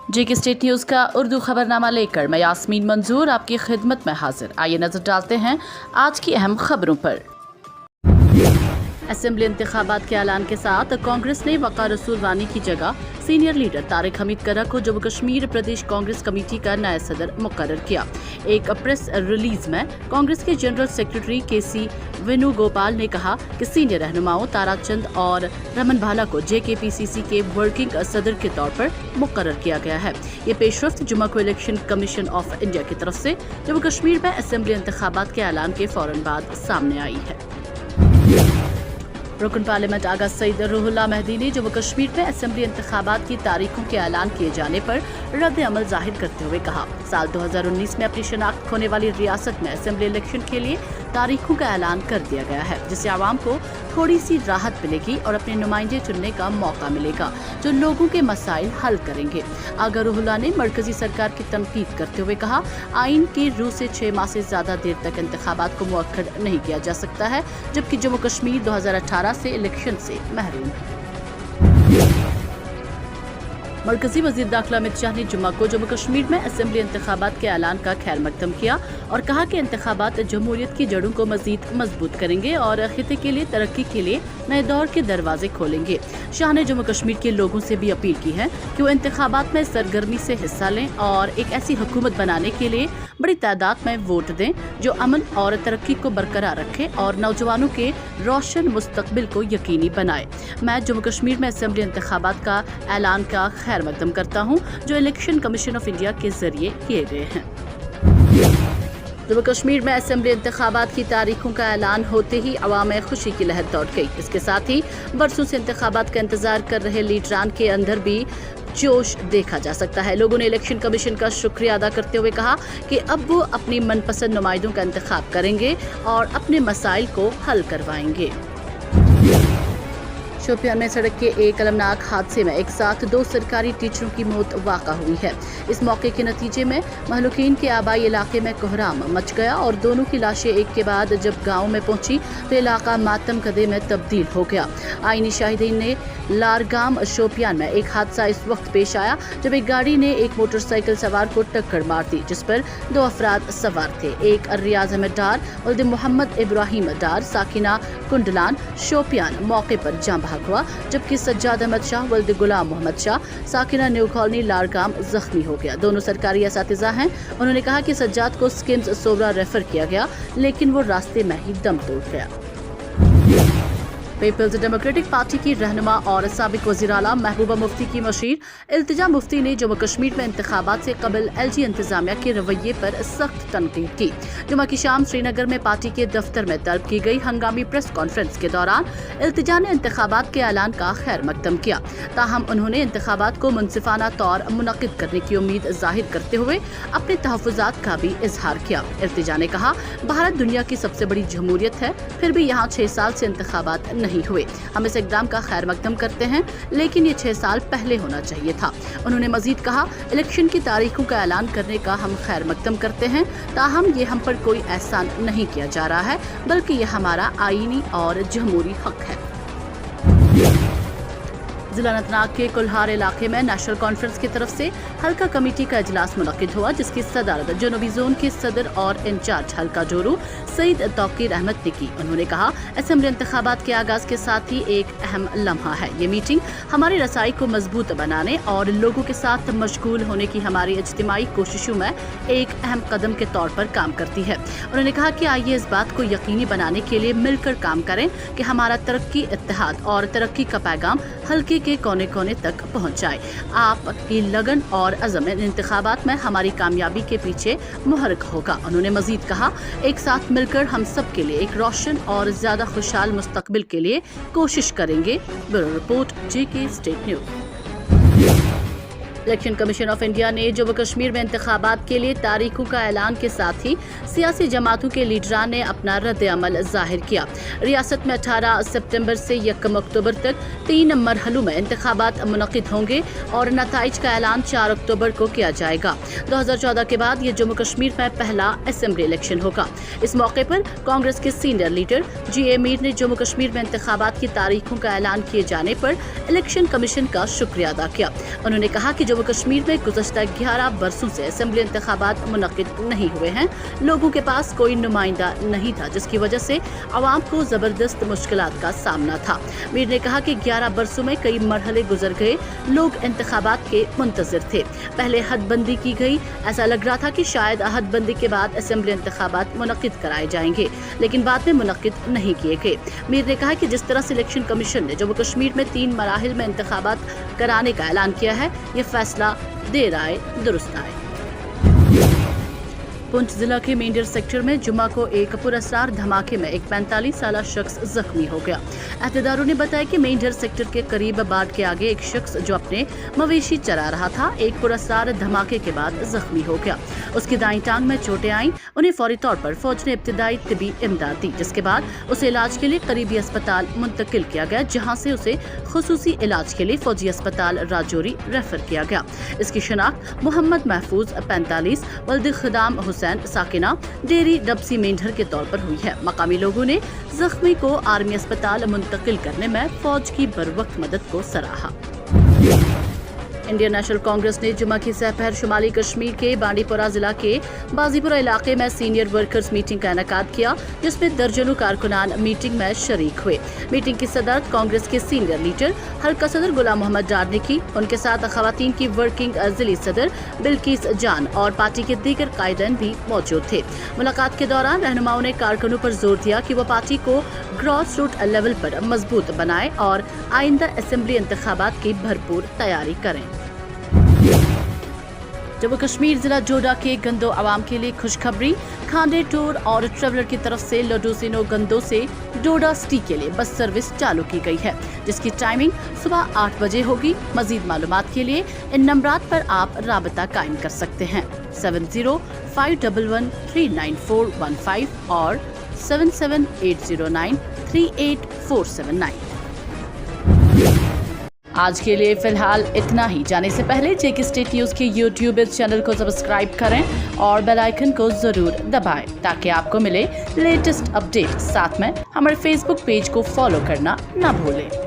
जेके state news का उर्दू खबरनामा लेकर मैं यास्मीन मंजूर आपकी खिदमत में हाजिर। आइए नजर डालते हैं आज की अहम खबरों पर। असेंबली इंतखाबात के ऐलान के साथ कांग्रेस ने वक़ार रसूल वानी की जगह सीनियर लीडर तारिक हमीद करा को जम्मू कश्मीर प्रदेश कांग्रेस कमेटी का नया सदर मुकर्रर किया। एक प्रेस रिलीज में कांग्रेस के जनरल सेक्रेटरी केसी वेणुगोपाल ने कहा कि सीनियर रहनुमाओं ताराचंद और रमन भाला को जेकेपीसीसी के वर्किंग सदर के तौर पर मुकर्रर किया गया है। ये पेशरफ्त जुम्मू को इलेक्शन कमीशन ऑफ इंडिया की तरफ से जम्मू कश्मीर में असेंबली इंतखाबात के ऐलान के फौरन बाद सामने आई है। रुकन पार्लियामेंट आगा सईद रूहुल्लाह मेहदी ने जम्मू कश्मीर में असेंबली इंतखाबात की तारीखों के ऐलान किए जाने पर रद्द अमल जाहिर करते हुए कहा, साल 2019 में अपनी शनाख्त खोने वाली रियासत में असेंबली इलेक्शन के लिए तारीखों का ऐलान कर दिया गया है, जिससे आवाम को थोड़ी सी राहत मिलेगी और अपने नुमाइंदे चुनने का मौका मिलेगा जो लोगों के मसाइल हल करेंगे। आगा रूहुल्लाह ने मरकजी सरकार की तनकीद करते हुए कहा, आइन की रूह से 6 माह से ज्यादा देर तक इंतखाबात को मुअक्कद नहीं किया जा सकता है, जबकि जम्मू कश्मीर 2018 से इलेक्शन से महरूम है। मरकजी वजीर दाखिला अमित शाह ने जुम्मा को जम्मू कश्मीर में असेंबली इंतखाबात के ऐलान का खैर मकदम किया और कहा कि इंतखाबात जमहूरियत की जड़ों को मजीद मजबूत करेंगे और खिते के लिए तरक्की के लिए नए दौर के दरवाजे खोलेंगे। शाह ने जम्मू कश्मीर के लोगों से भी अपील की है कि वो इंतखाबात में सरगर्मी से हिस्सा लें और एक ऐसी हुकूमत बनाने के लिए बड़ी तादाद में वोट दें जो अमन और तरक्की को बरकरार रखे और नौजवानों के रोशन मुस्तकबिल को यकीनी बनाए। मैं जम्मू कश्मीर में असेंबली इंतखाबात का ऐलान का खैर मकदम करता हूं जो इलेक्शन कमीशन ऑफ इंडिया के जरिए किए गए हैं। जम्मू कश्मीर में असेंबली इंतखाबात की तारीखों का ऐलान होते ही अवाम में खुशी की लहर दौड़ गई। इसके साथ ही बरसों से इंतखाबात का इंतजार कर रहे लीडरान के अंदर भी जोश देखा जा सकता है। लोगों ने इलेक्शन कमीशन का शुक्रिया अदा करते हुए कहा कि अब वो अपनी मनपसंद नुमाइंदों का इंतखाब करेंगे और अपने मसाइल को हल करवाएंगे। शोपियान में सड़क के एक अलमनाक हादसे में एक साथ 2 सरकारी टीचरों की मौत वाक़ा हुई है। इस मौके के नतीजे में महलूकीन के आबाई इलाके में कोहराम मच गया और दोनों की लाशें एक के बाद जब गांव में पहुंची तो इलाका मातम कदे में तब्दील हो गया। आईनी शाहिदीन ने लारगाम शोपियान में एक हादसा इस वक्त पेश आया जब एक गाड़ी ने एक मोटरसाइकिल सवार को टक्कर मार दी, जिस पर 2 अफराद सवार थे। एक रियाज अहमद डार वल्द मोहम्मद इब्राहिम डार साकिना कुंडलान शोपियान मौके पर जाँ हुआ, जबकि सज्जाद अहमद शाह वल्द गुलाम मोहम्मद शाह साकिना न्यू कॉलोनी लारगाम जख्मी हो गया। दोनों सरकारी असातिज़ा हैं। उन्होंने कहा कि सज्जाद को स्किम्स सोबरा रेफर किया गया, लेकिन वो रास्ते में ही दम तोड़ गया। पीपल्स डेमोक्रेटिक पार्टी की रहनुमा और साबिक वज़ीर आला महबूबा मुफ्ती की मशीर इल्तिजा मुफ्ती ने जम्मू कश्मीर में इंतखाबात से कबल एलजी इंतजामिया के रवैये पर सख्त तनकीद की। जुम्मा की शाम श्रीनगर में पार्टी के दफ्तर में तलब की गई हंगामी प्रेस कॉन्फ्रेंस के दौरान इल्तिजा ने इंतखाबात के ऐलान का खैर मकदम किया। ताहम उन्होंने इंतखाबात को मुनसिफाना तौर मुनक़िद करने की उम्मीद जाहिर करते हुए अपने तहफ़्फ़ुज़ात का भी इजहार किया। इल्तिजा ने कहा, भारत दुनिया की सबसे बड़ी जमहूरियत है, फिर भी यहाँ 6 साल से इंतखाबात नहीं हुए। हम इस इक़दाम का खैर मकदम करते हैं, लेकिन ये 6 साल पहले होना चाहिए था। उन्होंने मजीद कहा, इलेक्शन की तारीखों का ऐलान करने का हम खैर मकदम करते हैं, ताहम ये हम पर कोई एहसान नहीं किया जा रहा है, बल्कि ये हमारा आईनी और जमहूरी हक है। जिला अनंतनाग के कुल्हार इलाके में नेशनल कॉन्फ्रेंस की तरफ से हल्का कमेटी का इजलास मुनक़िद हुआ, जिसकी सदारत जनूबी जोन के सदर और इंचार्ज हल्का जोरू सईद तौकीर अहमद ने की। उन्होंने कहा, असेंबली इंतखाबात के आगाज के साथ ही एक अहम लम्हा है। ये मीटिंग हमारी रसाई को मजबूत बनाने और लोगों के साथ मशगूल होने की हमारी इज्तिमाई कोशिशों में एक अहम कदम के तौर पर काम करती है। उन्होंने कहा कि आइए इस बात को यकीनी बनाने के लिए मिलकर काम करें कि हमारा तरक्की, इत्तेहाद और तरक्की का पैगाम हल्के के कोने कोने तक पहुंच जाए। आपकी लगन और अज़म इंतखाबात में हमारी कामयाबी के पीछे मुहर्रिक होगा। उन्होंने मजीद कहा, एक साथ मिलकर हम सब के लिए एक रोशन और ज्यादा खुशहाल मुस्तकबिल के लिए कोशिश करेंगे। Bureau report, JK state news. Election commission of India ने जम्मू कश्मीर में इंतखाबात के लिए तारीखों का ऐलान के साथ ही सियासी जमातों के लीडरान ने अपना रद्द अमल जाहिर किया। रियासत में 18 सितंबर से 1 अक्टूबर तक 3 मरहलों में इंतखाबात मुनक़िद होंगे और नताइज का ऐलान 4 अक्टूबर को किया जाएगा। 2014 के बाद ये जम्मू कश्मीर में पहला असेंबली इलेक्शन होगा। इस मौके पर कांग्रेस के सीनियर लीडर जी.ए. मीर ने जम्मू कश्मीर में इंतखाबात की तारीखों का ऐलान किए जाने पर इलेक्शन कमीशन का शुक्रिया अदा किया। उन्होंने कहा कि जम्मू कश्मीर में गुज़श्ता 11 बरसों से असेंबली इंतखाबात मुनक्किद नहीं हुए हैं। लोगों के पास कोई नुमाइंदा नहीं था, जिसकी वजह से आवाम को ज़बरदस्त मुश्किलात का सामना था। मीर ने कहा कि 11 बरसों में कई मरहले गुजर गए, लोग इंतखाबात के मुंतज़िर थे। पहले हदबंदी की गई, ऐसा लग रहा था कि शायद हदबंदी के बाद असेंबली इंतखाबात मुनक्किद कराए जाएंगे, लेकिन बाद में मुनक्किद नहीं किए गए। मीर ने कहा कि जिस तरह सिलेक्शन कमीशन ने जम्मू कश्मीर में 3 मराहिल में इंतखाबात कराने का ऐलान किया है, ये फैसला देर आए दुरुस्त आए। पुंछ जिला के मेंढर सेक्टर में जुम्मा को एक पुरअसरार धमाके में एक 45 साला शख्स जख्मी हो गया। अहदेदारों ने बताया कि मेंढर सेक्टर के करीब बाट के आगे एक शख्स जो अपने मवेशी चरा रहा था, एक पुरअसरार धमाके के बाद जख्मी हो गया। उसकी दाईं टांग में चोटें आईं। उन्हें फौरी तौर पर फौज ने इब्तिदाई तिबी इमदाद दी, जिसके बाद उसे इलाज के लिए करीबी अस्पताल मुंतकिल किया गया, जहां से उसे खुसूसी इलाज के लिए फौजी अस्पताल राजौरी रेफर किया गया। इसकी शनाख्त मोहम्मद महफूज 45 वल्द खिदाम हुसैन साकिना डेरी डबसी मेंढर के तौर पर हुई है। मकामी लोगों ने जख्मी को आर्मी अस्पताल मुंतकिल करने में फौज की बरवक्त मदद को सराहा। इंडियन नेशनल कांग्रेस ने जुम्मा की सहपहर शुमाली कश्मीर के बांडीपुरा जिला के बाजीपुरा इलाके में सीनियर वर्कर्स मीटिंग का इनेकाद किया, जिसमें दर्जनों कारकुनान मीटिंग में शरीक हुए। मीटिंग की सदरत कांग्रेस के सीनियर लीडर हल्का सदर गुलाम मोहम्मद डार ने की। उनके साथ खवातीन की वर्किंग जिली सदर बिल्किस जान और पार्टी के दीगर कायदीन भी मौजूद थे। मुलाकात के दौरान रहनुमाओं ने कारकुनों पर जोर दिया कि वो पार्टी को ग्रॉस रूट लेवल पर मजबूत बनाए और आइंदा असेंबली इंतखाबात की भरपूर तैयारी करें। जम्मू कश्मीर जिला डोडा के गंदो आवाम के लिए खुशखबरी। खांडे टूर और ट्रेवलर की तरफ से लडोसिनो गंदो से डोडा सिटी के लिए बस सर्विस चालू की गई है, जिसकी टाइमिंग सुबह 8 बजे होगी। मजीद मालूमात के लिए इन नंबरात पर आप राबता कायम कर सकते हैं 7051139415 और 7780938479। आज के लिए फिलहाल इतना ही। जाने से पहले जेके स्टेट न्यूज़ के यूट्यूब चैनल को सब्सक्राइब करें और बेल आइकन को जरूर दबाएं, ताकि आपको मिले लेटेस्ट अपडेट। साथ में हमारे फेसबुक पेज को फॉलो करना ना भूलें।